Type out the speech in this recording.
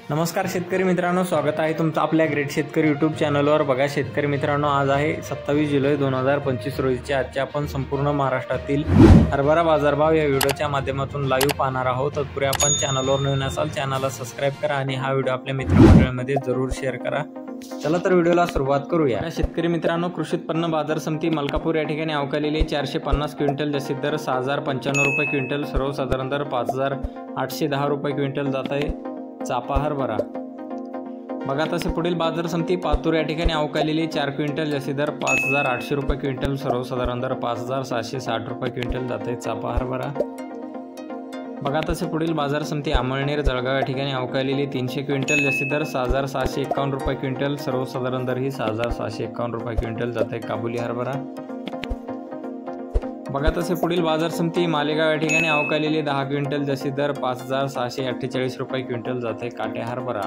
नमस्कार शेतकरी मित्रांनो, स्वागत आहे तुमचं आपल्या ग्रेट शेतकरी यूट्यूब चॅनलवर। बघा शेतकरी मित्रांनो, आज आहे 27 जुलै 2025 रोजीचे आजचे आपण संपूर्ण महाराष्ट्रातील हरभरा बाजारभाव या व्हिडिओच्या माध्यमातून लाईव्ह पाहणार आहोत। तत्पूर्वी आपण चॅनलवर नवीन असाल चॅनलला सबस्क्राइब करा आणि हा व्हिडिओ आपल्या मित्रमंडळीमध्ये जरूर शेअर करा। चला तर व्हिडिओला सुरुवात करूया। शेतकरी मित्रांनो, कृषी उत्पन्न बाजार समिती मलकापूर या ठिकाणी अवकालेली 450 क्विंटल जास्तीत दर 6095 रुपये क्विंटल, सर्वसाधारण दर 5810 रुपये क्विंटल जात आहे चापा हरभरा। बघा तसे पुढील बाजार समिती पातूर या ठिकाणी अवकालेली 4 क्विंटल जास्तीत दर 5800 रुपये क्विंटल, सर्वसाधारण दर 5760 रुपये क्विंटल जात आहे चापा हरभरा। बघा तसे पुढील बाजार समिती अमळनेर जळगाव या ठिकाणी अवकालेली 300 क्विंटल जास्तीत दर 6651 रुपये क्विंटल, सर्वसाधारण दर ही 6651 रुपये क्विंटल जात आहे काबुली हरभरा। बघा तसे पुढील बाजार समिती मालेगाव या ठिकाणी अवकालेली 10 क्विंटल जास्तीत दर 5648 रुपये क्विंटल जात आहे काटे हरभरा।